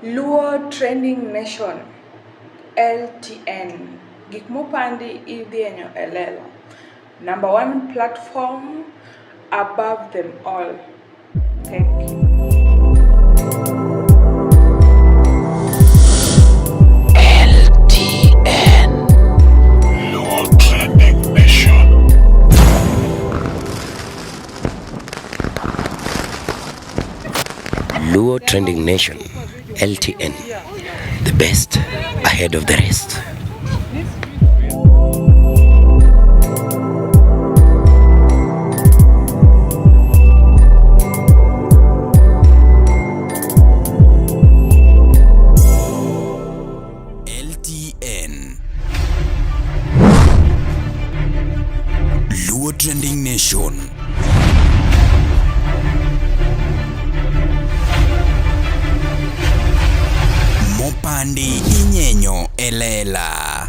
Luo Trending Nation LTN gik mopandi idhienyo elela. Number one platform above them all. Thank you. Luo Trending Nation, LTN, the best ahead of the rest. LTN, Luo Trending Nation. Mopandi inyenyo elela.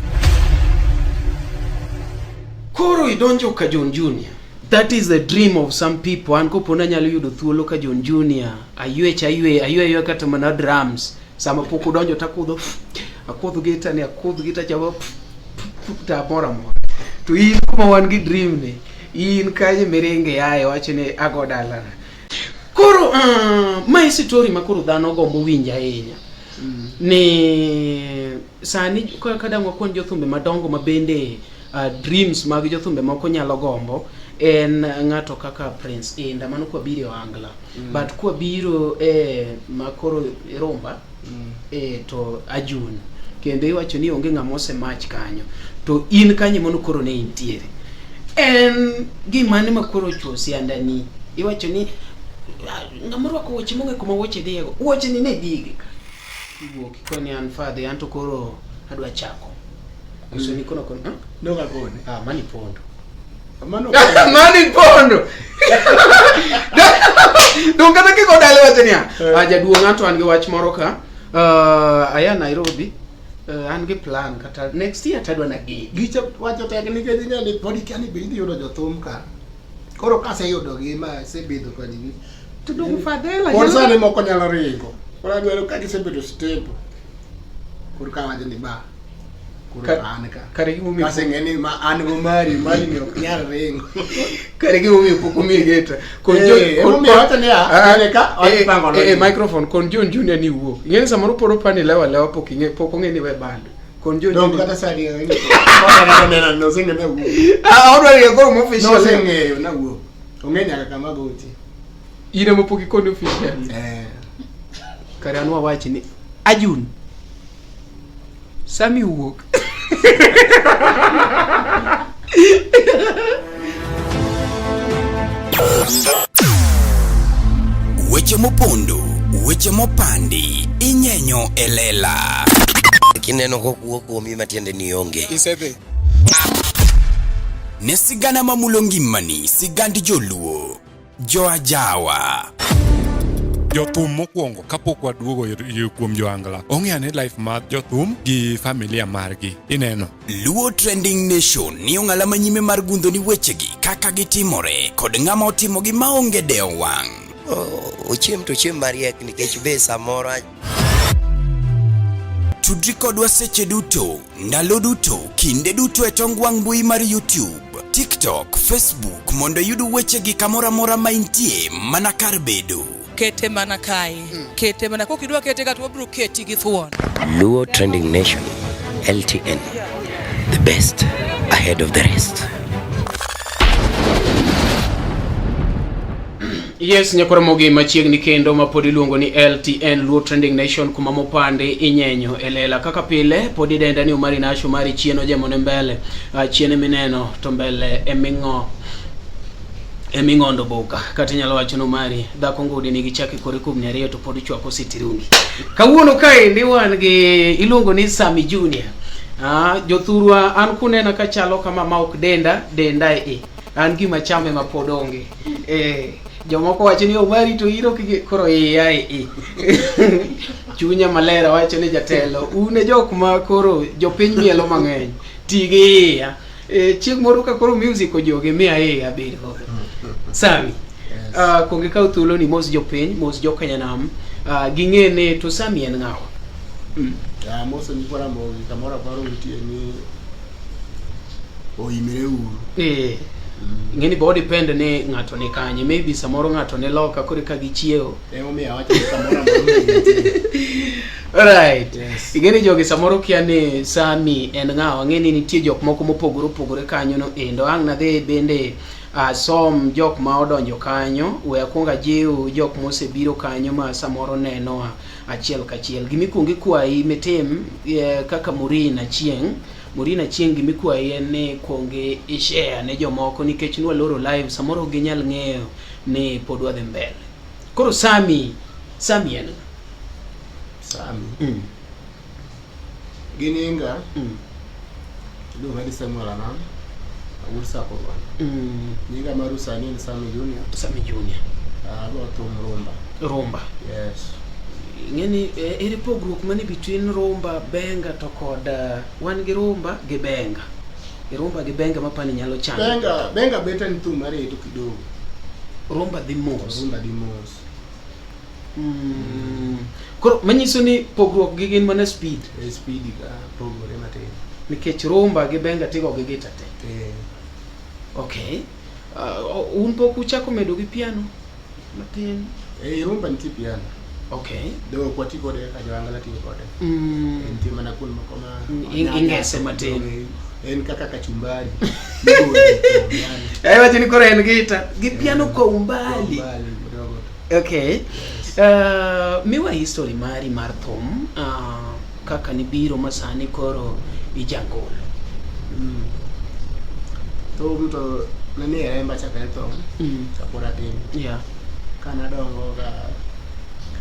Koro idonjo ka John Junior. That is the dream of some people. An kopona nyalo yudo thuolo ka John Junior. Aywe kata mana drums. Sama pok udonjo takudho. Akudho gita ni akudho gita chabo. Ta mora. To in kuma wan gi dream ne. In kanye merenge yae wache ne agodala. Koro my story makoro dhano gombo winja ahinya. Ni sani kada ng'wakon jothumbe madongo mabende dreams mag jothumbe moko nyalo gombo en ng'ato kaka Prince Inda mano kwa biro Angla but kwa biro makoro Romba to Ajun kendo iwacho ni onge ng'amose match kanyo to in kanye mono koro ne intiere en gimane makoro chosi andani iwacho ni ng'amoro ko woche monge kuma woche diego woche ni ne digi Iwo kikoni anfadhi anto koro adwa chako. Uso ni kono Noga kone. Mani pondo. Mani pondo. Donga na kiko dale watenia. Aja duong anto ange wach moro ka. Aya Nairobi. Ange plan kata next year tadwa na gi. Gicha wacho teknike dinya ni podi kani bindi yudo jothum ka. Koro kase yudo gi ma se bedo kodi gi. To dong fadela. Korsa ne moko nyalo ringo. Kora dwaro ka gisebedo stable. Koro ka wacho ni ba. Koro anka. Kare gi mumi. Kase ngeni ma an go mari ni ok nyal ringo. Kare gi mumi poko mi geta. Kon John mi wacho ni ane ka pango no. Microphone kon John Junior ni wuo. Ngeni samoro poro pani lewa poko ngeni we bando. Kon John Junior. Dong kata sadi ngeni. Kora na no singe na wuo. Odwa ye go mo official. No singe na wuo. Ongenya kaka magoti. Ine mo poki kon official. Kare anwa wachi ni Ajun Sami wuok Weche mopondo, weche mopandi inyenyo elela. Kineno kokuo kuomi matiende ni onge. Isebe. Ne sigana mamulo ngimani, sigandi joluo, joajawa. Jothum mokwongo kapok waduogo kuom joangla ong'eane life mar jothum gi familia margi ineno Luo Trending Nation ni ong'ala manyime mar gundo ni wechegi kaka gitimore kod ng'ama otimo gi maonge deo wang'. Ochiem to chiem mariek nikech be samoro Tudri kodwa seche duto, ndalo duto, kinde duto e tong wang' mbui mar YouTube, TikTok, Facebook mondo yudu wechegi kamora mora maintie mana kar bedo. Kete mana kai. Kete mana kokidwa kete kata wabro keti gi thuon. Luo Trending Nation, LTN, the best ahead of the rest. Yes, nyakora mogi machiegni kendo mapodi luongo ni LTN Luo Trending Nation kuma mopande inyenyo elela kaka pile podi denda ni umari nasho mari chieno jemone mbele chiene mineno to mbele eming'ondo boka kata nyalo wacho no mari dhako ngudi nigi chake kore kum nyariyo to podi chwako sitiruni kawuono kae ndi wan gi iluongo ni Sami Junior jothurwa an kunena ka chalo kama maok denda an gima chame mapodonge jomoko wacho ni omari to iro koro yae chunya malera wacho ni jatelo une jok ma koro jopiny mielo mang'eny tigi chieng moro ka koro music ojoge mi abedo Sami konge ka thuolo ni mos jopiny mos jokanyanam ging'ene to Sami en ng'awa. Ya moso ni kwa mbogi kamora paro nitie ni oimire uru. Ng'eni bo depend ne ng'ato ne kanye, maybe samoro ng'ato ne loka kore ka gichiewo. Omiya wacho kamora nitie. Alright. Yes. Ing'eni jogi samoro kia ne Sami en ng'awa, ng'eni nitie jok moko mopogore opogore kanyo no endo. Ang' nadhi bende som jok ma odonjo kanyo, we akwonga jiw jok mosebiro kanyo ma samoro neno achiel kachiel. Gimikwongi kwayi metem kaka Murina Chieng gimikwayi en ne kwonge i-share ne jomoko nikech nwaloro live samoro ginyal ng'eyo ne pod wadhi mbele. Koro Sami en Sami. Gininga. Luonga ni Samuel Anam. Ursa ko ba. Ninga marusa ni Sami Junior. Sami Junior. Abo tum Rumba. Yes. Ng'eni ere pogruok mani between Rumba, Benga to kod wan gi Rumba gi Benga. Rumba gi Benga mapani nyalo changa. Benga beta ni tum mare to kidogo. Rumba di mos. Koro manyiso ni pogruok gi gin mana speed. Speed ka pogore matin. Nikech Rumba gi Benga tigo gi gita te. Okay. Un pok uchako medo gi piano matin. Rumba nitie piano. Okay. Dewo kwa tiko de ka joangala tiko kode. Nitie mana kun makoma. Ingese matin. En kaka kachumbari. Wacho ni koro en gita gi piano kwa umbali. Okay. Miwa history mari mar thum kaka nibiro masani koro ijangol. Thum to nani emba chaka thum. Sapora tin. Yeah. Kana dongo ga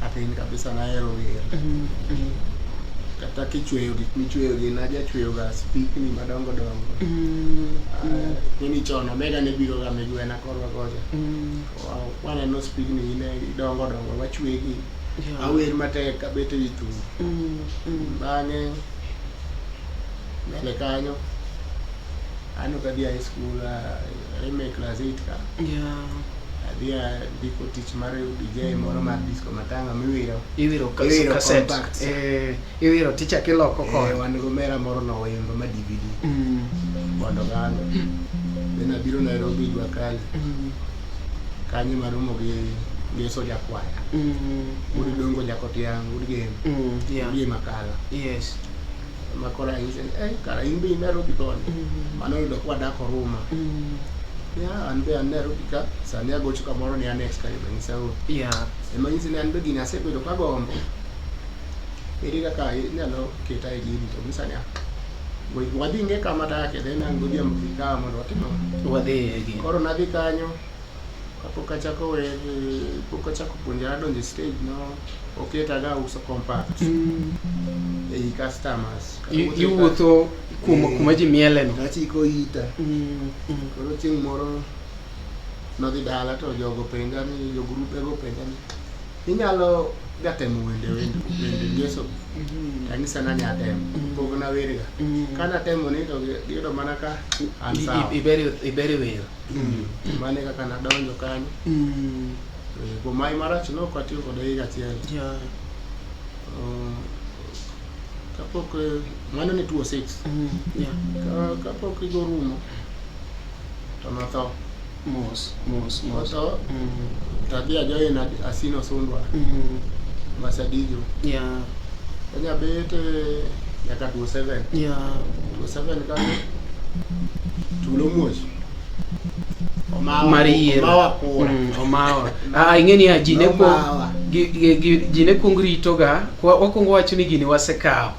atin kabisa na hero wer. Kata kichweyo gik michweyo gi naja chweyo ga speak ni madongo dongo. Nini chono mega ne biro ga megwena korwa goja. Wana no speak ni ne dongo dongo wachwegi. Awer matek kabete itu. Bang'e mele kanyo ano kadi high school reme class 8 ka. Yeah. Dia diko teach mare DJ moro mar disco matanga miwiro. Iwiro cassette. Iwiro teacher kiloko ko. Wan go mera moro no wemba ma DVD. Bondo gano. Bena biro Nairobi dwa kali. Kanyi marumo gi soja kwaya. Uri dongo jakoti yangu uri game. Yeah. Uri makala. Yes. Makora isen kara imbi Nairobi koni. Mano ndo kwa dako Roma. Ya anbe Nairobi ka sani agocho kamoro ni annex ka ibeni sawo. Yeah. Emanyizi ne anbe gina sebedo ka gombo. Eri kaka nyalo keta e gini to misanya. Wadhi nge kama dake then angodia mfika mondo watimo. Wadhi again. Koro nadhi kanyo. Kapok achako puonjara donjo stage no oketa ga uso compact. Customers. Iwuotho kuma ji miele no. Nachiko ita. Koro ting moro nodhi dala to jogo penja ni jo grupe go penja ni inyalo gatemo wende ngeso. Tangisa nani atemo. Pogo na werga. Kana temo ni to gido mana ka ansa. Iberi wer. Mane kaka nadonjo kanyo. Ko mai marach no kwa tiyo kod higa achiel. Yeah. Kapok mano ni 206. Yeah. Kapok igo rumo to notho. Mos. Notho. Tabia joye na Asino Sundwa. Masadijo. Yeah. Kanya bete yaka 27. Yeah. 27 kanyo. Tulo moji. Omawa. Ing'eni ya jine kungrito ga wakungo wacho ni gini wasekawo.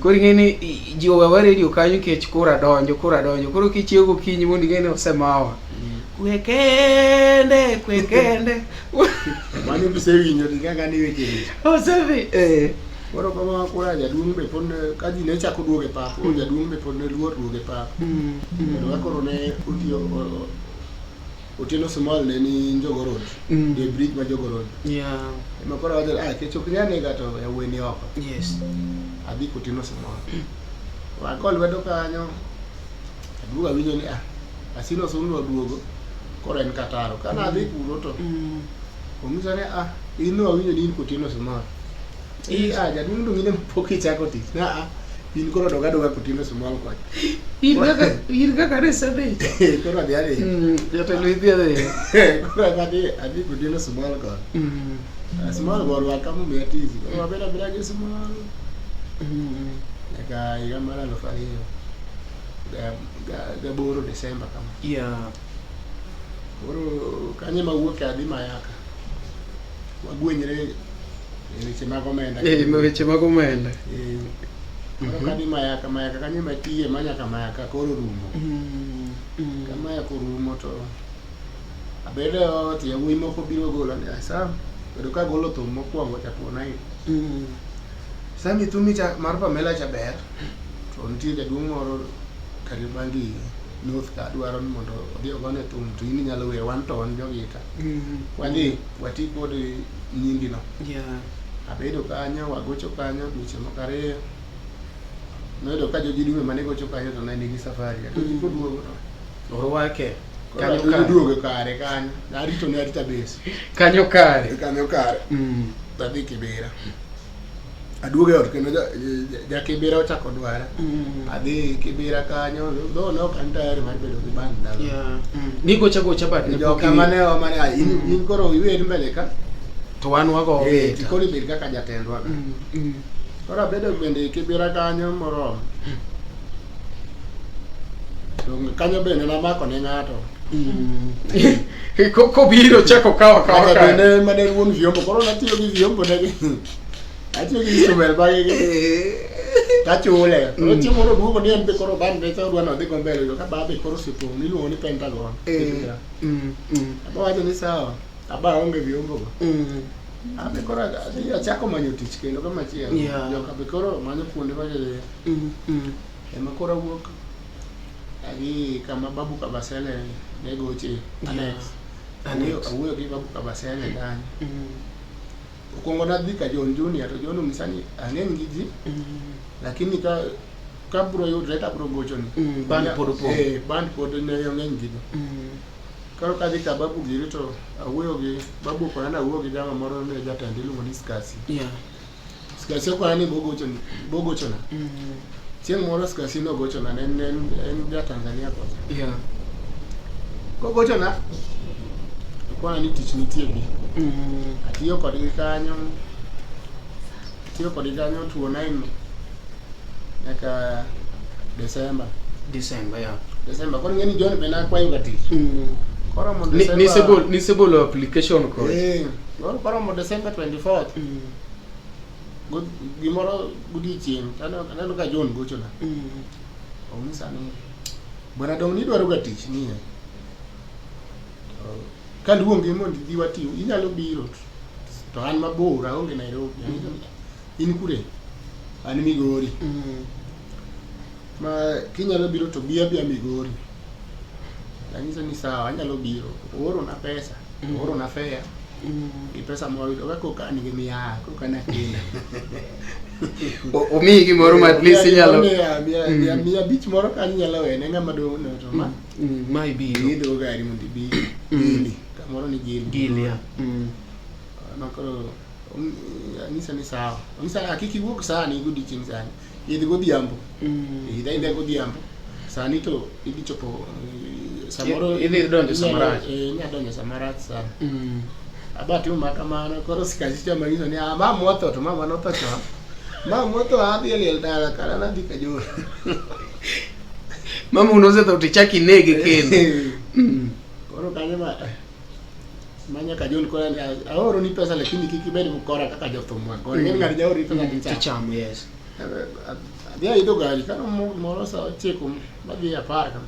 Koro ing'eni ji owewa radio kanyo kech kura donjo. Koro kichiewo gokinyi mondo ing'eni osemawa. Kwekende. Mani bisewinyo kaka ni weche. Osevi. Koro kama kura jaduong' be pon ka ji ne chako duoge pap, jaduong' be pon ne luor duoge pap. Koro koro ne utiyo Otieno Small ne ni Njogo Road. The bridge ma Njogo Road. Yeah. Ema koro wacho kechop nyane ga to e weni oko. Yes. Adhi Otieno Small. Wakol wedo kanyo. Aduoga winjo ni Asino Sundwa duogo. Koro en Kataro. Kana adhi kuro to. Omisa ne ino winjo ni Otieno Small. Jaduong' dong ine pok ichako tich. In koro doga kutime small coach. Ir kaka resade. Koro adhi. Jatelo idhi adhi. Koro adhi kutime small coach. Small coach wa kama umetizi. Koro bila gi small. Eka higa mar 2008 Desemba kama. Yeah. Koro kanye mawuok adhi Mayaka. Wagwenyre weche mag omenda. Weche mag omenda. Koro kadhi Mayaka kanye matiye manyaka Mayaka koro rumo. Kama ya korumo to abedo ti yawuoyi moko biro golo ni asa. Bedo ka golo thum mokwongo chapuona ii. Sami thumi cha mar Pamela cha ber. To nitie jaduong' moro Karibangi North ka dwaro ni mondo odhi ogone thum to in nyalo we wan to on jogita. Wani wati kod nyingi no. Yeah. Abedo kanyo wagocho kanyo dweche moko ariyo. Noyudo ka joji dume mane gocho kanyo to ne nigi safari. Joji koduogo to orwake kanyo duogo kare kanyo. Arito ne arita base. Kanyo kare. Tadhi Kibera. Aduoge ot kendo ja Kibera ochako dwara. Adhi Kibera kanyo no kantare mar bedo gi band dala. Yeah. Niko chagocha bat ne jo kama ne o mane in koro iwe mbele ka to wan wago ti koro ibed kaka jatendwa. Koro abedo bende Kibera kanyo moromo. Kanyo bende namako ne ng'ato. Koko biro chako kawa bende mane wuon vyombo koro natiyo gi vyombo ne atiyo gi instrument bage tachule koro chiemo ro duogo ni en be koro band ne dwa no dhi go mbele ka babe koro sipo niluongo ni Pentagon. Aba wacho ni sawa aba onge vyombo go. Abe koro achako manyo tich kendo kama chielo. Joka be koro manyo kuonde ma jele. Ema koro wuok agi kama Babu Kabasele ne goche Alex. Awuoyo gi Babu Kabasele dan. Okongo na dhika John Junior to John misani ang'eny gi ji. Lakini ka bro yudre ta bro gocho ni. Band podo. Band podo ne yo ng'eny gi. Koro ka dhika Babu giri to awuoyo gi Babu ko na awuoyo gi jama moro ne jatend iluongo ni Skasi. Yeah. Skasi ko ni bogocho na. Chieng' moro Skasi no gocho na en ja Tanzania ko. Yeah. Ko gocho na kwa ni tich nitie bi. Atiyo kod kanyo tuo na in nyaka Desemba ya. Desemba koro ngeni John be na kwayo ga tich. Koro mo Desemba ni sebolo application ko. Koro mo Desemba 24th. Gimoro godiechieng' aneno ka John gocho na. Omisa ni bwana dong ni dwaro ga tich ni. Ka luongi mondo idhi watiyo inyalo biro to an mabor aonge Nairobi. In kure? An Migori. Ma kinyalo biro to bia Migori. Anyisa ni sawa anyalo biro. Oro na pesa. Oro na fare. I pesa mo yudo ka kan gi miya ko kana kina. Omi gimoro ma at least inyalo miya bich moro kan nyalo wene ng'ama do no to ma ibiro. Ido gari mondo ibi. Gili. Kamoro ni Gili ya. Makoro anisa ni sawa. Anisa akiki wuok sana godiechieng' sana. Idhi godhiambo. Idhi godhiambo. Sani to idhi chopo samoro idhi donjo Samarach. Nya donjo Samarach sana. Abati makamano koro Skasi chama hizo ni mama moto to mama no to cha. Mama moto adhi ile dala kana na dika jo. Mama unoze to tichaki nege kendo. Koro kanye manya ka John kora aoro ni pesa lakini kikibedi mkora kaka jothumwa. Koro ngeni ngari jaori pesa ticham yes. Dia ido gari kana moro sa cheko madhi ya parka.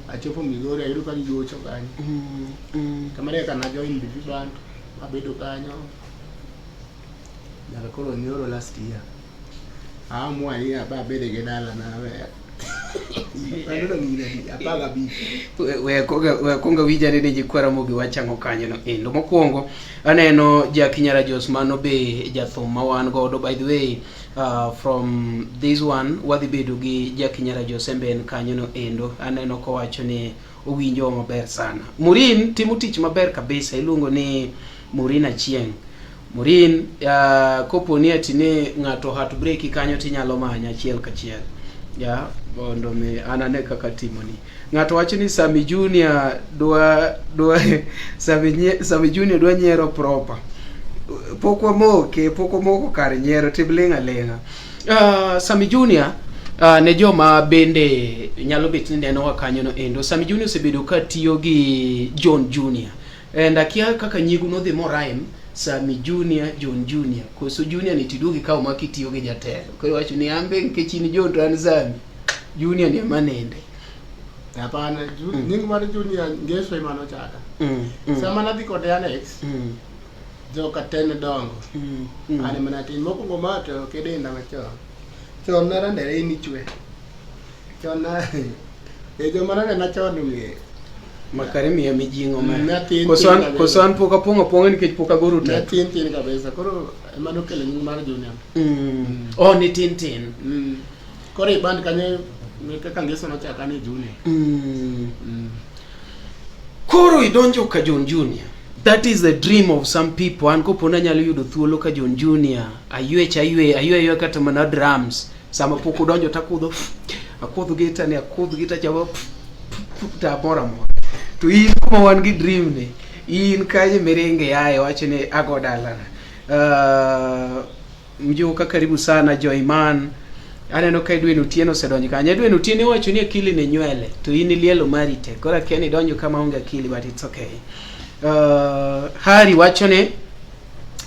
Achopo Migori ayudo ka gigocho kanyo. Kamare kana join bibi band abedo kanyo. Nyaka koro nyoro last year. Mwa ya ba bede ge dala na we. Ando ngine apaga bi. We konga wijane ne jikwara mogi wachango kanyo no endo mokwongo aneno Jakinyara Josmano be jathum mawan godo by the way. From this one wadhi bedo gi Jakinyara Josemben kanyo no endo aneno ko wacho ni owinjo maber sana. Murin timo tich maber kabisa iluongo ni Murin Achieng. Morin kopo ni atine ng'ato heartbreak kanyo tinyalo manya achiel kachiel ya bondo me anane kaka timoni. Ng'ato wacho ni Sami Junior dwa Sami Junior dwa nyiero proper. Poko moko kar nyiero tiblinga lenga. Sami Junior ne joma bende nyalo bet ni neno kanyo no endo. Sami Junior osebedo ka tiyo gi John Junior. Akia kaka nyigu no dhi moraim Sami Junior, John Junior. Koso Junior ni tiduogi ka umaki tiyo gi jatelo. Kwa wacho ni ambe nkechini John Ranzami. Junior ni manende. Hapana, nying mar Junior ngeso imano chaka. Sama nadhi kode Alex. Joka tene dongo. Ane manati moko ngomato kede nda macho. Chon nara ndere ini chwe. Chon na ejo manane na chon nge. Makarimi ya mijingo ma. Kosan poka ponga nikech poka goro ta. Na tin kabisa. Koro emano kele nying mar Junior. Oh ni tin. Kore band kanye kaka ngeso no chaka ni Junior. Koro idonjo ka John Junior. That is the dream of some people. Anko pona nyalo yudo thuolo ka John Junior aywe kata mana drums. Sama poko donjo takudho. Akudho gita chabo ta mora. To in kuma wan gi dream ne. In kaje merenge yae wacho ne agodalana. Mjuka karibu sana Joyman. Aneno ka Edwin Otieno sedonjo kanya. Edwin Otieno wacho ni akili ne nywele. To in lielo marite. Kora Kenny donjo kama unga akili, but it's okay. Hari wachone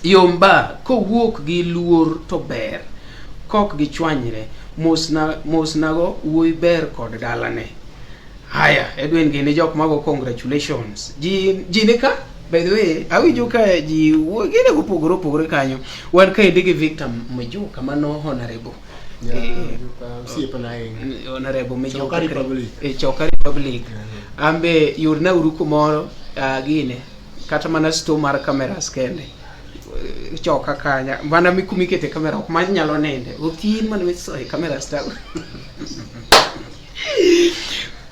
yomba ko wuok gi luor to ber kok gi chwanyre mosnago wuoi ber kod dalane. Haya Edwin gine jok mago congratulations ji ne ka by the way awinjo ka ji gine go pogoro kanyo wan ka ndege Victor Mejuka mano honorable honorable Mejuka Choka Republic ambe yurna uruko moro gine kata mana sto mar cameras kende choka kanya bana mikumikete kamera ok manyalo nende otin man weso kamera star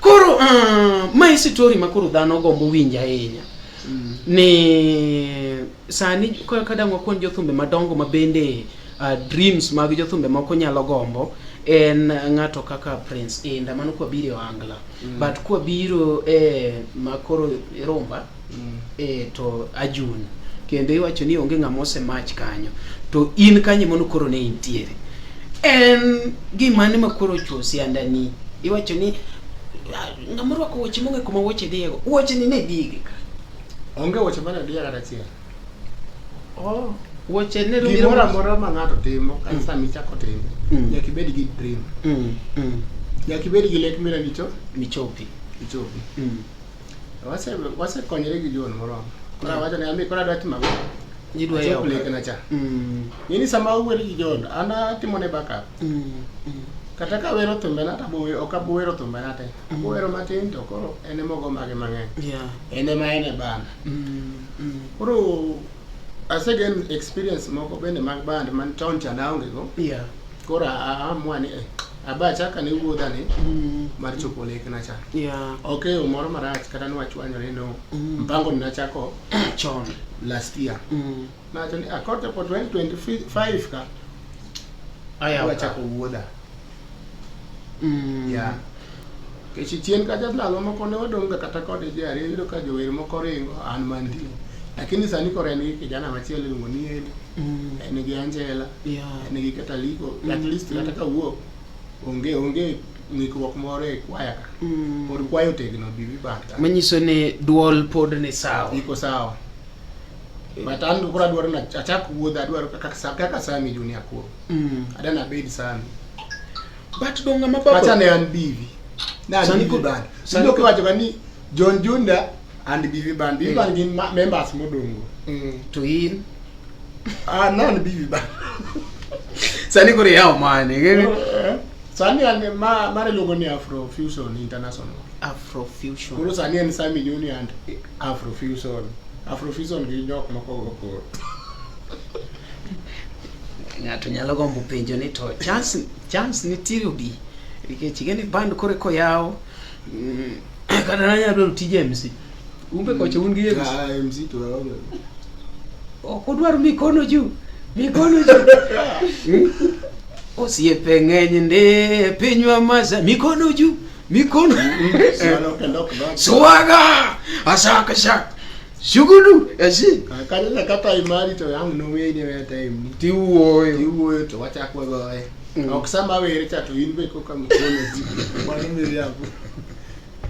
koro my story makoro dhano gombo winja ahinya ni sani kada ng'wakon jothumbe madongo mabende dreams mag jothumbe moko nyalo gombo en ng'ato kaka Prince Inda mano kwa biro Angla but kwa biro makoro Romba to Ajun kende iwacho ni onge ng'amose match kanyo to in kanye mono koro ne intiere en gimane makoro chosi andani iwacho ni ngamoro ko woche monge kuma woche diego woche ni ne digi onge woche mana diega rachiel woche ne mora ma ng'ato timo kanisa michako timo nyaka ibed gi dream nyaka ibed gi lek mira michopi wase konyere gi John moro kora wacho ne ami kora dwati mago nyidwa yawo lek na cha nini sama uwere gi John ana timone backup kata ka wero thumbe na tabuwe okabuwero thumbe na te abuwero matin to koro ene mogo mage mang'eny ene ma ene band koro asegen experience moko bende mag band man town cha naonge go koro amwani abachaka ne wuodha ni mar chopo lek na cha okay umoro marach kata nwachwanyore no mpango ni nachako chon last year na choni akote po 2025 ka wachako wuodha Kechichien ka jadlalo moko ne odonga kata kode jari yudo ka jower moko ringo an mantie lakini sani kore en kijana machielo luongo ni Eli en gi Angela en gi Kataliko at least kata ka wuok onge ng'ikruok moro e kwaya ka pod kwayo tegno bibi bata manyiso ne duol pod ne sawa iko sawa but an kura dwaro na achak wuodha dwaro kaka Sami Junior ko adana bed Sami but donga mababa acha ne an bivi na bivi band sino kwa jogani John Junior and bivi band gin members modongo to in nan bivi band sani kore yao mane sani an mare logo ni Afro Fusion International kuro sani en Sami Junior and Afro Fusion gi jok moko go ngato nyalo gombo penjo ni to chance ni tiro bi ikechigeni band kore ko yao kada nanya do TJMC umbe ko chun gi MC to okudwaro mikono juu. Osiepe ng'eny nde pinywa masa mikono juu. Swaga asaka shak. Shugudu asi. Kanya kata imali to yang no we ni we time ni. Tiwo to wachakwa goe. Ok sama were cha to in be ko kam kono ji. Bani mi yapo.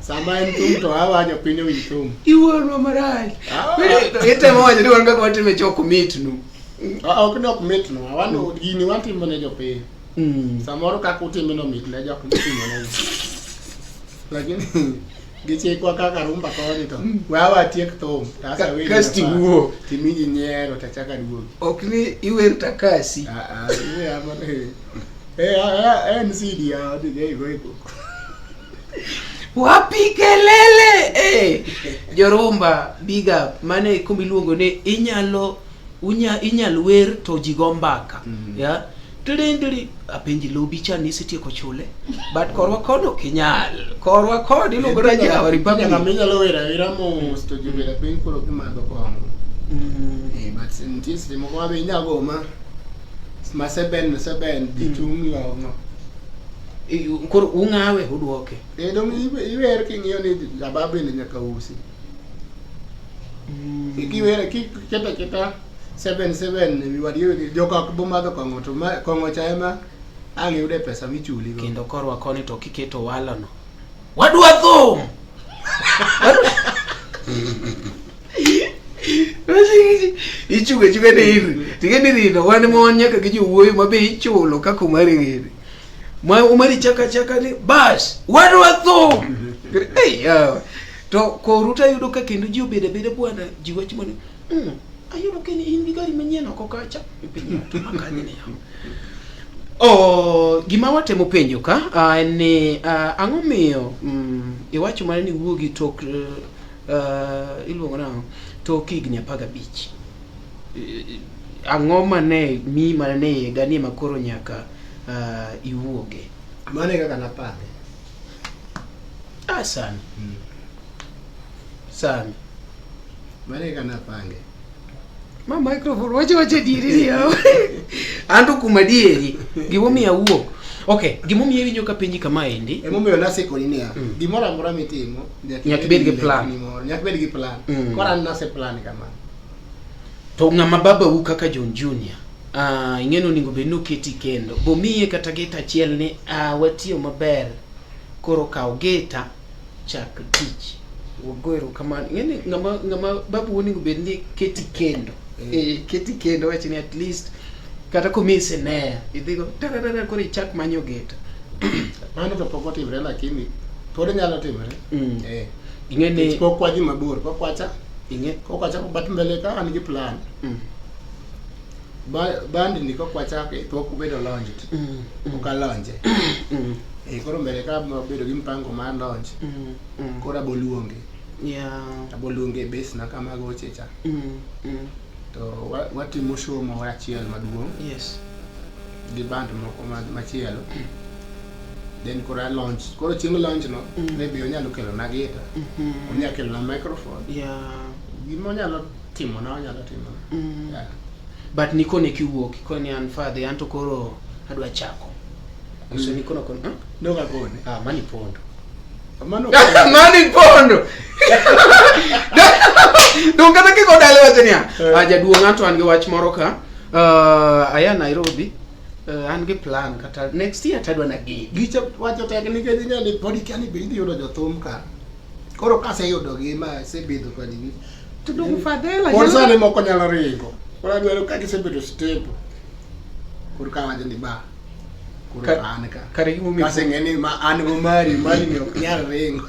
Sama en tum to awajo pinyo wi tum. Iworo marai. Ite moja ni wanga kwa time choko meet nu. Ok nok meet no. Awano gini wanti mone jo pe. Samoro ka kutime no meet na jo kutime no. Lakini giche kwa kaka rumba koni to. Wawa tiek tom. Sasa wewe. Kasti huo. Timiji nyero tachaka duo. Okni iwe takasi. Iwe amane. NCD ya dige go. Wapi kelele Jorumba big up mane kumiluongo ne inyalo wer to jigombaka ya tendri apenji lobicha ni sitieko chule but korwa kodo kinyal korwa kodi luongo raja wa republic ngaminyalo wera mo to jibera piny koro kimado kongo but sintis timo kwa be nyago ma seben ditung yo no koro ungawe uduoke dong iwer kingiyo ni sababu ni nyaka usi ikiwer kita 77 ni wadiyo joka kubumadho kongo to kongo chaema angiyude pesa michuli go kendo korwa koni to kiketo wala no wadwa thum ichuge ne iri tigeni rino wan mon nyaka gi jowuoyi mabe ichulo kako mari ngiri umari chaka ni bas wadwa thum to koruta yudo ka kendo ji obede bwana ji wach mone ayudo ke ni in gi gari manyien oko kacha piny to makanye ne gima watemo penjo ka ni ang'o miyo iwacho mane ni wuogi tok iluongo nang'o tok higni 15 ang'o mane mi mane gani makoro nyaka iwuoge mane kaka napande sana mane kaka napange ma microphone wache diri yao andu kumadieri gimomiya wuok okay gimomiya winjo ka penji kama endi emomiyo nasiko ni ya gimora mora mitimo nyaka bed gi plan kora nase plan kama to ng'ama baba u kaka John Junior ing'eno ningo benu keti kendo bomiye kata geta achiel ni watiyo maber koro kaw geta chak tich wogoero kama ng'eni ng'ama babu ningo bedni keti kendo keti kendo wachini at least kata komise ne idhigo tarara koro ichak manyo geta mano to pok otimre lakini pod nyalo timre ing'eni pok waji mabor pok wacha bat mbele ka an gi plan band ni ko kwacha ke to ku bedo launch ka launch koro mbele ka bedo gi mpango mar launch koro aboluonge aboluonge base na kama go checha to watimo show moro achiel maduong gi band moko machielo then koro launch koro chieng launch no maybe onyalo kelo na gita onyalo kelo na microphone gimo nyalo timo but nikone kiwuok koni an father anto koro adwa chako so nikono kon no ga kone mani pondo dong kata kiko dale watenia jaduong ato an gi wach moro ka aya Nairobi an gi plan kata next year tadwa na gicha wacho teknike ni nyali podi kani be yudo jothum ka koro kase yudo gi ma sebedo kodi to dong fadela por sane moko nyalo ringo koro adwaro ka gisebedo step koro ka wacho ni ba koro an ka kare gimo mi kase ngeni ma an go mari ni ok nyal ringo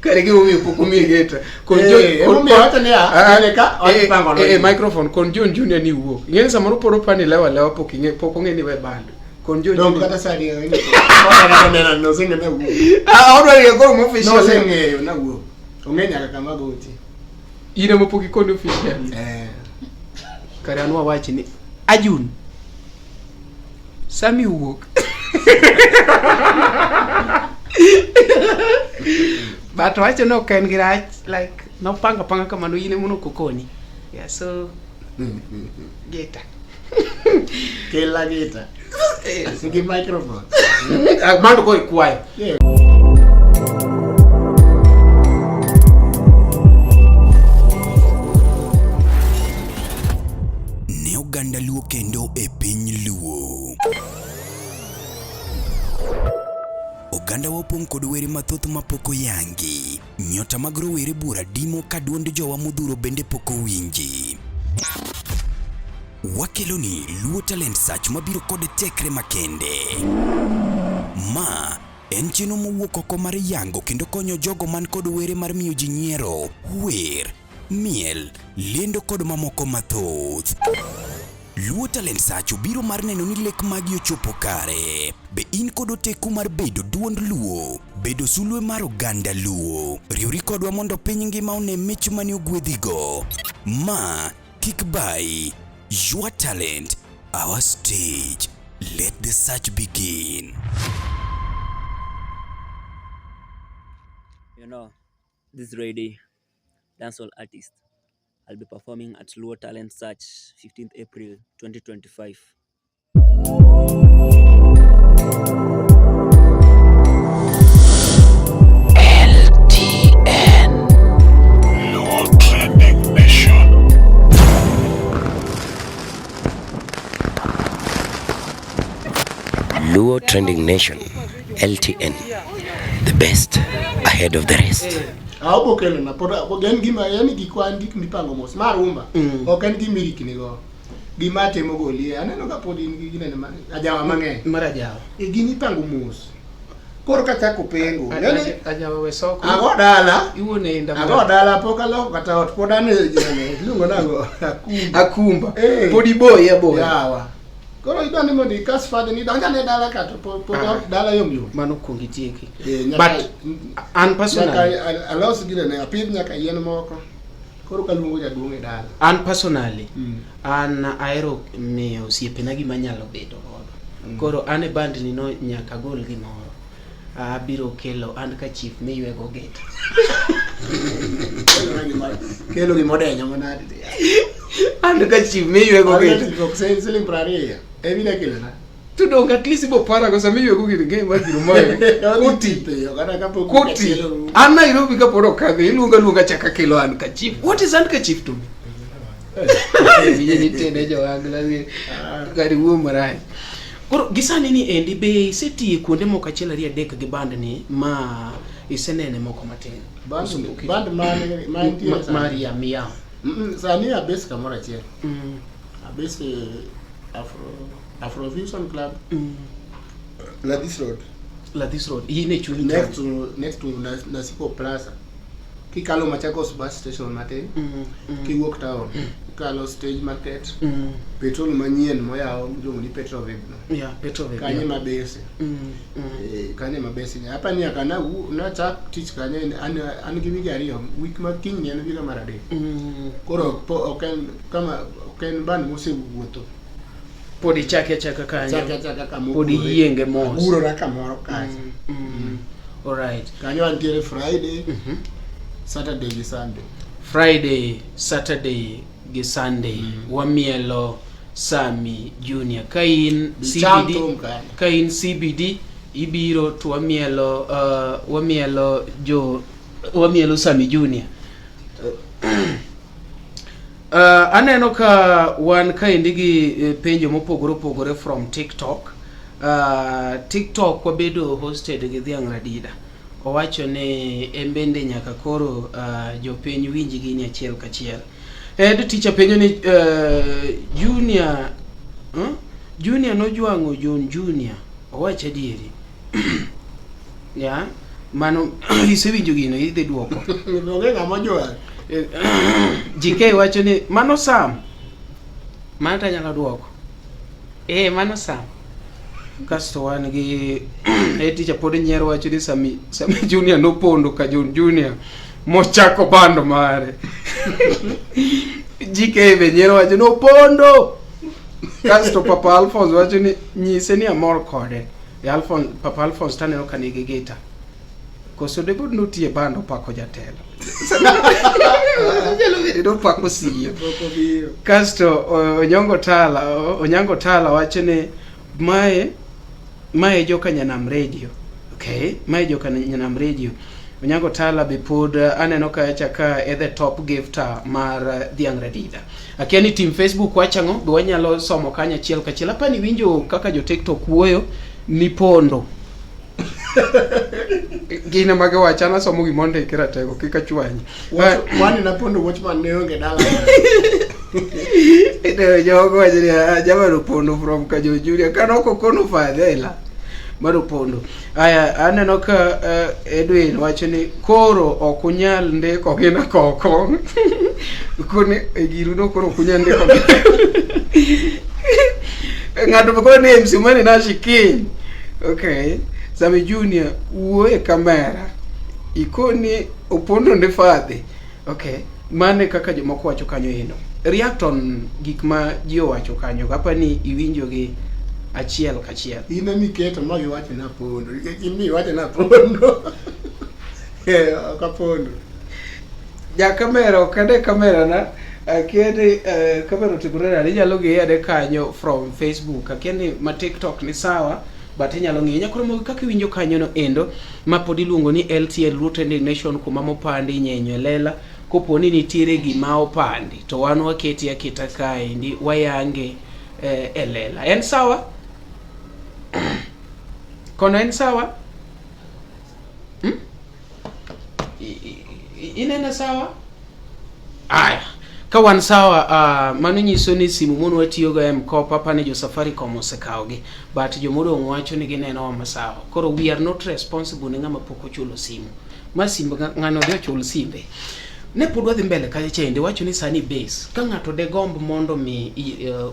kare gimo mi pokumi geta kon mi wacho ni ane ka pango microphone kon John Junior ni wuo ngeni samoro poro pani lewa pok ngeni we band kon John Junior kata sadi ngeni ko na no singe na wuo odwa ri go mo official no singe na wuo ongenya kama goti ine mo poki kon official kare anwa wachi ni Ajun Sami wuok but wacho no ken girach like no panga kamano yine muno kokoni so Gita. Kela gita. Sige microphone. Mando ko ikuayo. Yeah. Ne oganda Luo kendo e piny Luo. Oganda wopong' kod were mathoth mapok oyangi. Nyota mag rowere bura dimo ka duond jowa modhuro bende pok owinji. Wakeloni Luo Talent Search mabiro kod tekre makende. Ma en chenro mowuok oko mar yango kendo konyo jogo man kod were mar miyo ji nyiero, wer, miel, lendo kod mamoko mathoth. Luo Talent Search obiro mar neno ni lek magi ochopo kare. Be in kod oteku mar bedo duond Luo, bedo sulwe mar oganda Luo. Riwri kodwa mondo piny ngima one mich mani ogwedhigo. Ma kik bai. Your talent, our stage. Let the search begin. You know, this is Ready, dancehall artist. I'll be performing at Luo Talent Search 15th April 2025. Luo Trending Nation, LTN, the best ahead of the rest. Abo kelo na poda gen gima yani gikwan gik mipango mos marumba. Ok en gima iriknigo. Gima temo golie aneno ka pod in gi nene ajawa mang'eny. Marajawa. Gini pango mos. Koro ka chako pengo. Ajawa we soko. Ago dala. Iwone inda. Ago dala pokalo kata ot poda ne jene. Lungo nago akumba. Podi boy ya boy. Yawa. Koro idwani mondo ikas fadhe ni danga ne dala ka to dala yom. Mano kongitieki. But an personally alos gine ne apidh nyaka yien moko. Koro kaluongo jaduong' e dala. An personally an aero miyo osiepena gima nyalo bedo godo. Koro an e band ni no nyaka gol gimoro. Abiro kelo an ka chief miywego gate. Kelo gimodenyo manade. And ka chief miywego gate. Oksen siling 20. Evina kelo na. Tu dong at least bo para ko sa miywego gate game biro moyo. Koti. An Nairobi ka poro kadhi iluonga chaka kelo an ka chief. What is an ka chief to me? Vijeni tene jo angla ni. Gari wo marai. Koro gisani ni endi be seti kuonde moko achiel ari adek gi band ni ma isenene moko matin. Band man Maria Mia. Sani abes kamora achiel. Abes Afrofusion Club. Ladis Road. Ine chuni next to Nasiko Plaza. Kikalo Machakos bus station matin. Kiwalk town. Kalo Stage Market. Petrol manyien moyao mjungu ni Petroveg. Yeah, Petroveg. Kanye mabese. Kanye mabese. Hapa ni akana na chak teach kanye an gibi gari week ma king ni anabiga marade. Koro oken ban mose wuoto. Podi chaka kanye. Chaka kamo. Podi yienge mos. Uro raka moro kazi. All right. Kanyo antiere Friday. Saturday gi Sunday. Friday, Saturday gi Sunday. Wamielo Sami Junior. Kain CBD ibiro to wamielo Sami Junior. Aneno ka wan kaendi gi penjo mopogore from TikTok. TikTok wabedo hosted gi Dhiang' Radida. Owacho ne embende nyaka koro jopiny winji gi ni achiel kachiel. Head teacher penjo ni Junior nojwango John Junior. Owacho dieri. Ya, mano isewinjo gino idhi duoko. Onge ng'ama jwa. GK wacho ni mano Sam. Mano ta nyalo duoko. Mano Sam. Kasto wan gi teacher pod nyiero wacho ni Sami Junior nopondo ka John Junior mochako bando mare. GK be nyiero wacho nopondo. Kasto Papa Alphonse wacho ni nyise ni amor kode. Papa Alphonse taneno kanigi gita. koso debut nutie bando pako jatelo jalo vedi do pako siyo kasto Onyango Tala wachene mae joka Nyanam Radio. Okay, mae joka Nyanam Radio. Onyango Tala be pod aneno ka chaka the top gifter mar Dhiang' Radida. Akiani team Facebook wachango be wanyalo somo kanya chiel kachiel. Hapa ni winjo kaka jo TikTok wuoyo ni pondo. Gina mage wachana somo gimonde kiratego kika chwanyi. Wani na pondo watchman ne onge dala. Ede jogo wajiri jamano pondo from Kajo Julia kanoko kono fadhela. Maro pondo. Aya aneno ka Edwin wachoni koro okunyal ndiko gina koko. Kone giruno koro okunyal ndiko. Ngado bokone msimani na shikin. Okay. Sami Junior uwe kamera ikoni opondo ndi fadhi. Okay, mane kaka jomoko wacho kanyo ino react on gik ma jio wacho kanyo hapa ni iwinjo gi achiel kachiel. Ine miketo magi wacho na pondo imi wacho na pondo ka pondo ja kamera kade kamera na akede kamera tigurera nyalo gi ade kanyo from Facebook akeni ma TikTok ni sawa but inyalo nginya koro kaka winjo kanyo no endo mapodi luongo ni LTL Luo Trending Nation kuma mopandi nyenyo lela koponi nitiere gima opandi to wan waketi akita kae ndi wayange elela en sawa kono en sawa inena sawa aya kawan sawa mano nyiso ni simu mono watiyo ga M-Kopa hapa ni jo Safaricom osekaogi but jo modong wacho ni gineno masawa koro we are not responsible ni ngama poko chulo simu masimbo ngano dio chul simbe ne podwa dhi mbele kaje chende wacho ni sani base ka ngato de gomb mondo mi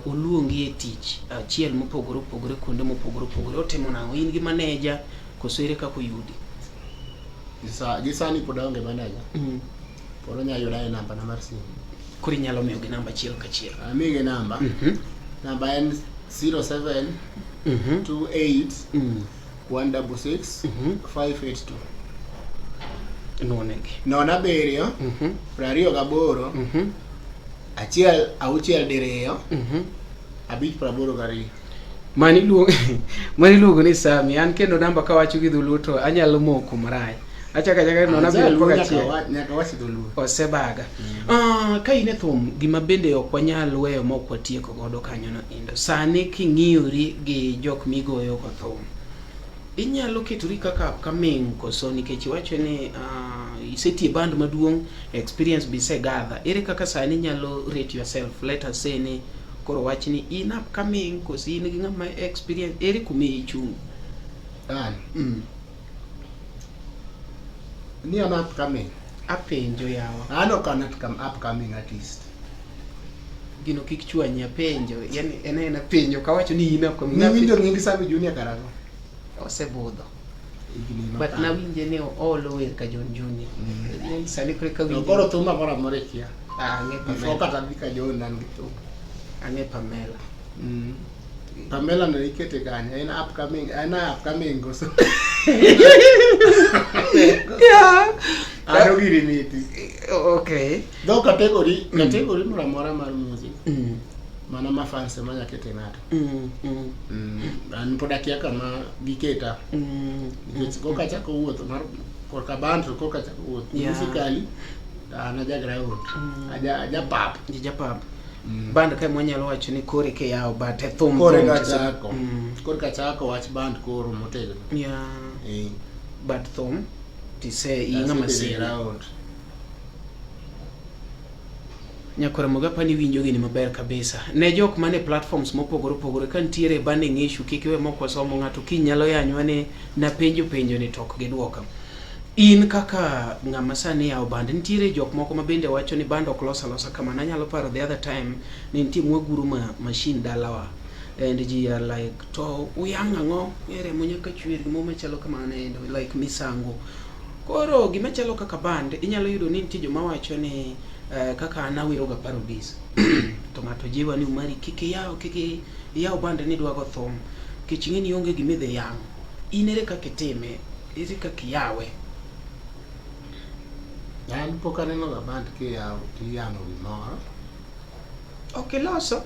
oluongi e tich achiel mopogore kuonde mopogore otimo na win gi manager kosere kako yudi gisani podange manager poro nya yuda namba na mar simu kuri nyalo miyo gi namba chiel kachiel amige namba namba en 07 28 166 582 nonegi nona berio prario gaboro achiel auchiel diriyo abich praboro gari mani luongo ni Sami an kendo namba ka wacho gi dhuluo to anyalo moko marai achaka nona biro poka chiel nyaka wasi dhuluo osebaga ka ine thum gima bende ok wanyal weyo mok watieko godo kanyo no indo sani king'iori gi jok migoyo go thum inyalo keturi kaka upcoming koso nikech wacho ni isetie band maduong experience bise gather ere kaka sani nyalo rate yourself let us say ni koro wach ni in upcoming koso in gi ngama experience ere kumi ichung ni am upcoming apenjo yawa ano kana upcoming artist gino kik chwanya penjo yani ena penjo ka wacho ni in upcoming ni winjo ngi Sami Junior karago osebudho but na winje ne always ka John Junior sani ka winjo koro tuma mora morekia nge Pamela kata bika John nan gitu ange Pamela Pamela no ikete kanya ina upcoming goso aro giri miti okay do category mora mar music mana mafanse manya kete ngata an podakia kama giketa koka chako wuotho mar koka band koka chako wuotho musically ana jaground aja pap band ka mwanyalo wacho ni kore ke yao bate thum kore chako wach band koro motego but thum ti se inga masira nyakora mogapa ni winjo gini maber kabisa ne jok mane platforms mopogore kan tiere banding issue kikiwe moko somo ngato kinyalo yanywa ne na penjo ni tok gi duoka in kaka ngama sani ya band ntiere jok moko mabende wacho ni band oklosa kama nanyalo paro the other time ni ntimwe guru machine dalawa and ji are like to uyanga ngo ere munyaka chwiri mo machalo kama ne like misango koro gima chalo kaka band inyalo yudo ni ntijo mawacho ni kaka anawiro ga parodies to ngato jiwa ni umari kiki yao band ni dwago thum kichingeni onge gimedhe yang inere kaka teme iri kaka yawe An pok aneno ga band kiyao tiyano gimoro. Ok iloso?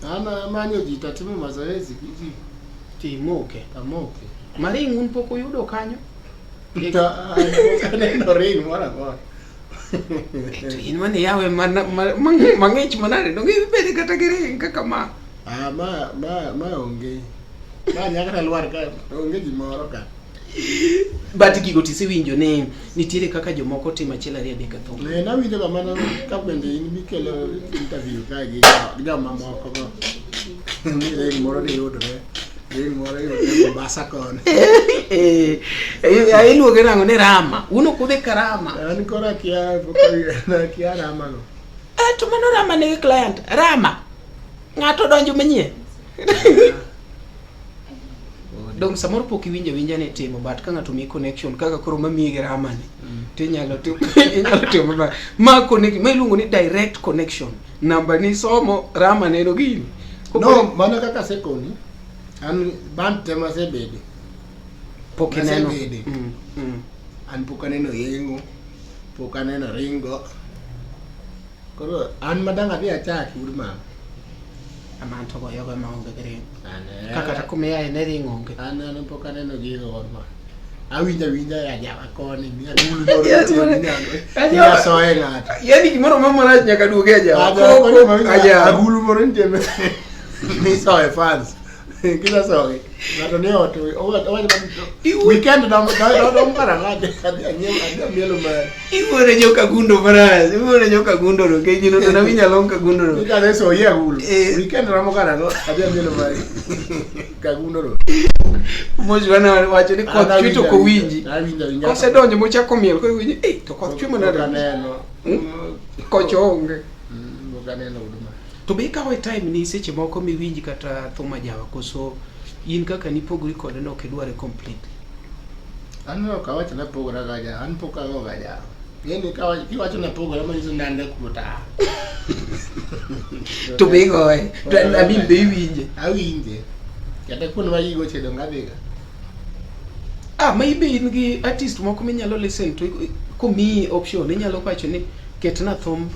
Ana manyo ji tatimo mazoezi kiji. Timoke. Amoke. Maring un pok uyudo kanyo? Aneno ring mora mora. To in mane yawe mang'ich manade donge ibede kata gi ring kaka ma. Ma onge. Ma nyaka lwar ka onge gimoro ka. But gigo tisewinjo ne nitiere kaka jomoko timo achiel ariyo adek atho. Ne nawinjo ga mana ka bende in mikelo interview ka gi joma moko go. Ni ring moro ni yudore. Ring moro yudore Mombasa kon. Ai luoge nango ne Rama. Uno kudhe karama. An kora kia Rama go. To mano Rama ne client. Rama. Ng'ato donjo manyien. Dong samoro pok iwinja ne timo but ka ng'ato mi connection kaka koro mamiye gi Rama ni tinyalo timo ma connect ma iluongo ni direct connection. Namba ni somo Rama neno gini. No, mana kaka sekoni. An band tema sebede. Pok ineno. An pok aneno yengo. Pok aneno ringo. Koro an madanga bi achaki urma. Aman to goyo ma onge gi ring. Kaka ta kuma ya ne ring onge. An pok aneno gigo orma. Awinja ya jawa koni ni agulu moro ni ya soe ng'ato. Yani gimoro mamara nyaka duoge aja. Agulu moro nteme. Ni soe fans. Kila soe. Ngato ne oto. Weekend dom para ngaje. Adi mielo ma. Iwore nyoka gundo maras. Iwore nyoka gundo ro keji no na winya lonka gundo ro. Nika leso ye agulu. Weekend ramo kana no. Adi mielo ma. Ka gundo ro. Moji wana wacho ni koth chwe to ko winji. Kose donjo mochako miel ko winji to koth chwe mana neno. Kocho onge. Neno uduma. To be kawe time ni seche moko miwinji kata thuma jawa koso in kaka ni pogri kode no kedware complete. Anno kawacho na pogora gaja, an poka go gaja. Yeni kiwacho na pogora manyiso ndanda kuta. To be goe. To abi be winje. Awinje. Kata kuno ma yigo chedo ngabega. Maybe in gi artist moko minyalo listen to komi option inyalo kwacho ni ketna thum.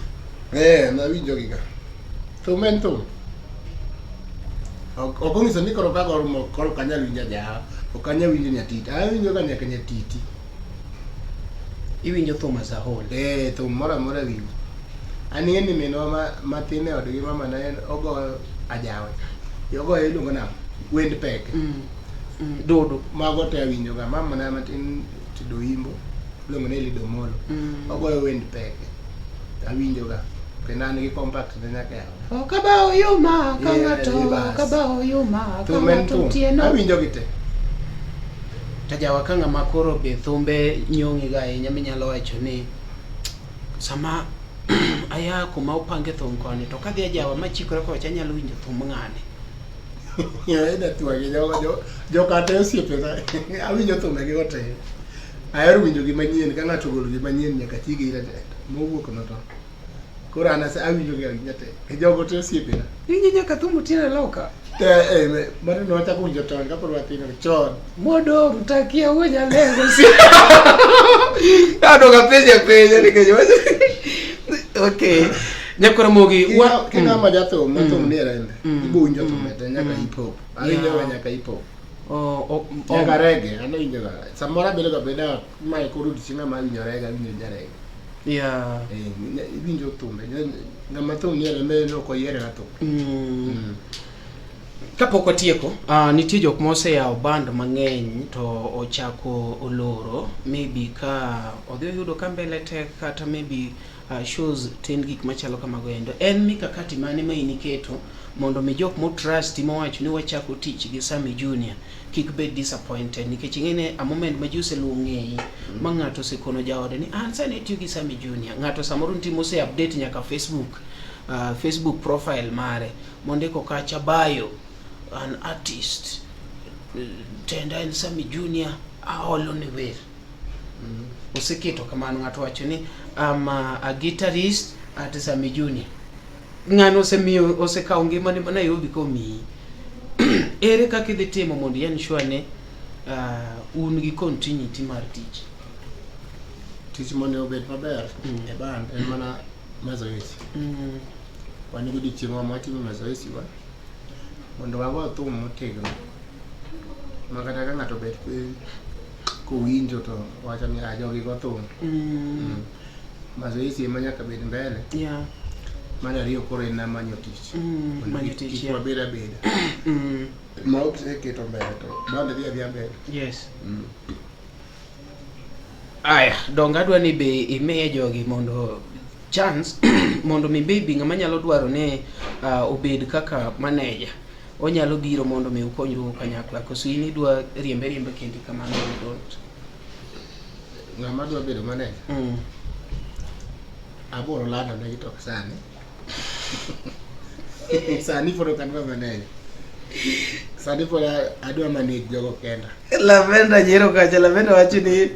Na winjo giga. Thumen thum. Okongiso ni koro kago mo koro kanyalo winja ja. Okanya winjo nyatiti. Awinjo ka nyaka nyatiti. Iwinjo thum as a whole. Thum mora winjo. Ani eni minwa matine odgi mama na en ogo ajawe. Yogo iluongo na wind peg. Dodo. Mago te winjo ga mama na matin tido imbo. Luongo ne lido molo. Ogo wind peg. Awinjo ga. Penani gi compact ne nyaka yawo. Kabao yuma kangato kabao yuma kangato tieno. Awinjo gite. Tajawa kanga makoro be thumbe nyongi ga nyaminyalo wacho ni sama aya kuma upange thum koni to kadhi ajawa machikore ko chanyalo winjo thum ng'ane. Eda tuage jo kata osiepe awinjo thum gi gote. Ayaro winjo gi manyien ka ng'ato golo gi manyien nyaka tigi ira mowuok no to. Kora ana sa awinjo gi nyate. Jogo te osiepe na. Inji nyaka thum tine loka. Mara no chako winjo ton ka por watino chon. Modo mtakia wonya lengo si. Ado kapeja nikeje. Okay. Nyakora mogi kina majato mato mnera ende. Ibo winjo to meta nyaka hip hop. Awinjo nyaka hip hop. Nyaka reggae, ano winjo ga. Samora belo ga beda mai koru disinga ma winjo reggae, winjo reggae. Yeah. Winjo tumbe. Ngama to mnera me no ko yere gato. Kapok watieko, nitie jok mose yawo band mang'eny to ochako oloro, maybe ka odhi yudo ka mbele tek kata maybe shows tin gik machalo kamago endo. En mikakati mane ma iniketo mondo mi jok mo trust mowacho ni wachako tich gi Sammy Junior kik bed disappointed nikech ing'ene a moment ma juse luong'eyi ma ng'ato sekono jaode ni an sane tiyo gi Sammy Junior. Ng'ato samoro ntimo se update nyaka Facebook profile mare mondeko kacha bayo an artist tenda en Sammy Junior aolo ne wer. Oseketo kamano ng'ato wacho ni a guitarist at Sammy Junior. Ng'ano osemiyo osekawo ngimane mana yobi komi. Ere kaka idhi timo mondo yan sure ne un gi continuity mar tich? tich mondo obed maber e band en mana mazoezi. Wan gi odiochieng' ma watimo mazoezi wa mondo wago thum motegno ma kata ka ng'ato bet kowinjo to wacho ni jogi go thum. Mazoezi ema nyaka bed mbele. Mar ariyo koro en manyo tich. Manyo tich wabed abeda. Ma oketo mbele to band dhi adhiya mbele. Yes. Aya, donga dwa ni be imiye jogi mondo chance mondo mi baby ng'ama nyalo dwaro ne obed kaka manager. Onyalo biro mondo mi ukonyru kanyakla koso in idwa riembe kendi kamano don't. Ng'ama dwa bedo manager. Aboro lando ne gitok sani. Sani poro kan ba manager. Sani poro adwa manage jogo kenda. Lavenda nyero kacha, Lavenda wacho ni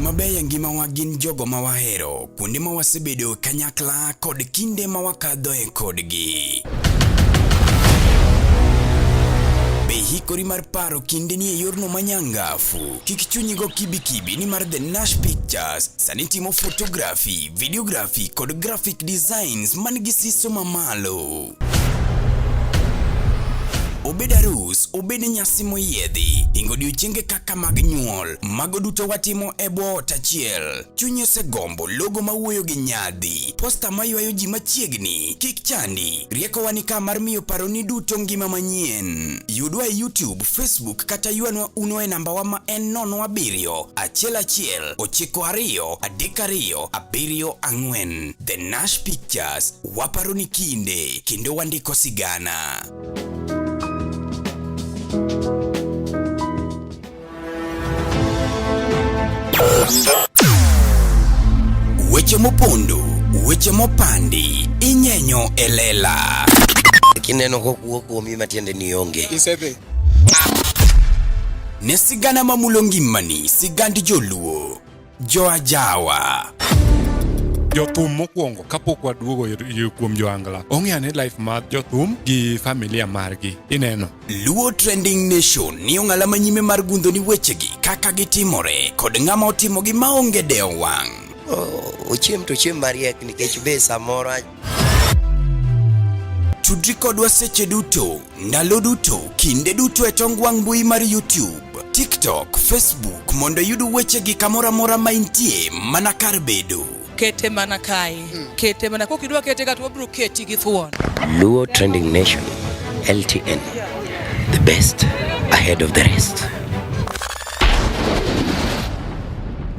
mabeyo ngima wa gin jogo ma wahero, kuonde ma wasebedo kanyakla kod kinde ma wakadhoe kodgi. Be hikori mar paro kinde ni e yorno manyangafu. Kik chunyigo kibi ni mar The Nash Pictures sani timo photography, videography kod graphic designs man gi siso mamalo. Obed arus, obed nyasi moyiedhi, ingo odiochienge kaka mag nyuol, mago duto watimo e bwo ot achiel. Chunyi osegombo logo mawuoyo gi nyadhi, posta maywayo ji machiegni, kik chandi, rieko wani ka mar miyo paroni duto ngima manyien. Yudwa e YouTube, Facebook kata yuanwa uno e namba wa ma en 07 11 92 32 74. The Nash Pictures, waparoni kinde, kendo wandiko sigana. Weche mopondo, weche mopandi, inyenyo elela. Kineno kokuok kuomi matiende ni onge. Isebe. Ne sigana mamulo ngimani, sigand joluo, joajawa. Jothum mokwongo kapok waduogo kuom joangla, ong'e life mar jothum gi familia margi. Ineno Luo Trending Nation ni ong'ala manyime mar gundo ni wechegi kaka gitimore kod ng'ama otimogi maonge deo wang'. Ochiem to chiem mariek nikech be samoro Tudri kodwa seche duto, ndalo duto, kinde duto e tong wang' mbui mar YouTube, TikTok, Facebook mondo yudu wechegi kamora mora ma intie mana kar bedo. Kete mana kae. Kete mana kokidwa kete ka to wabro keti gi thuon. Luo Trending Nation, LTN, the best ahead of the rest.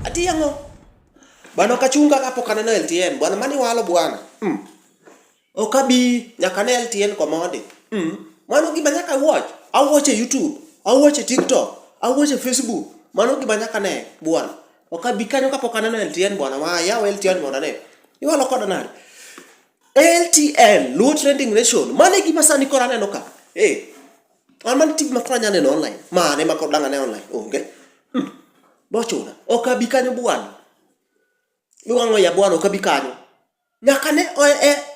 Atiyango. Bano kachunga kapok aneno LTN, bwana mani walo bwana. Okabi nyaka ne LTN komode. Mano gima nyaka watch. I watch YouTube, I watch TikTok, I watch Facebook. Mano gima nyaka ne bwana. Okabi kanyo kapok aneno LTN bwana, ma yaw LTN bwana ne. Iwalo koda nani? LTN, Luo Trending Nation. Mane gima sani kora neno ka. An mani tip mafranya neno online. Mane makodanga ne online. Onge. Bochuna. Okabi kanyo bwana. Iwango ya bwana okabi kanyo. Nyaka ne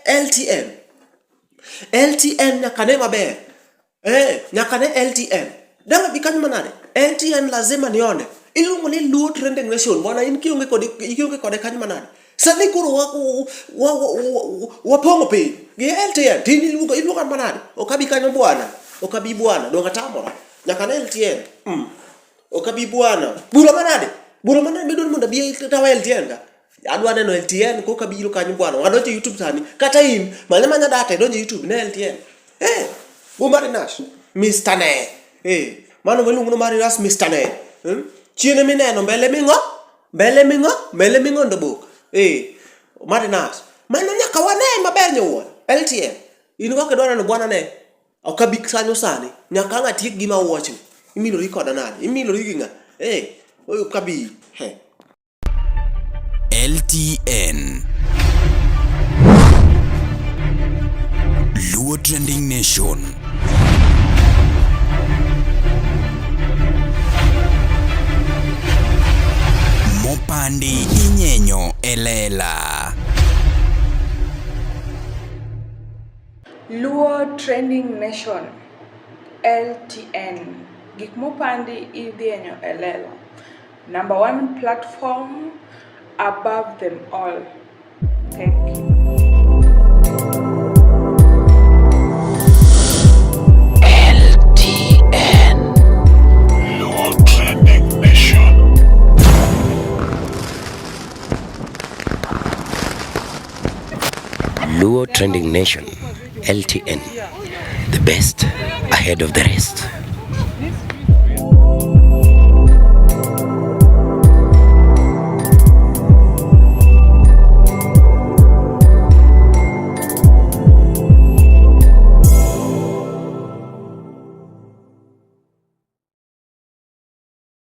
LTN. LTN nyaka ne maber. Nyaka ne LTN. Danga bikanyo manade. LTN lazima nione. Iluongo ni Luo Trending Nation. Bwana in kionge kode kanyo manade. Sani kuro wapongo piny. Gi LTN. Tini iluongo manade. Okabi kanyo bwana. Okabi bwana. Donga tamora. Nyaka ne LTN. Okabi bwana. Buro manade. Buro manade medon monda biye tawa LTN ka. Adwa neno LTN ko kabiro kanyo bwana. Wadonje YouTube sani. Kata in manya data donje YouTube ne LTN. Bumari Nash. Mr. Ne. Mano welungu no mari Nash Mr. Ne. Chiene mineno mbele mingo ndobok. Mari Nash. Mano nyaka wane maber nyuwa. LTN. In kaka dwana no bwana ne. Okabi kanyo sani. Nyaka ng'ati gima watch. Imilo record nade. Imilo riginga. Oyo kabi. LTN, Luo Trending Nation. Mopandi inyenyo elela. Luo Trending Nation, LTN, gik mopandi idhienyo elela. #1 platform above them all. Thank you. Luo Trending Nation, LTN, the best ahead of the rest.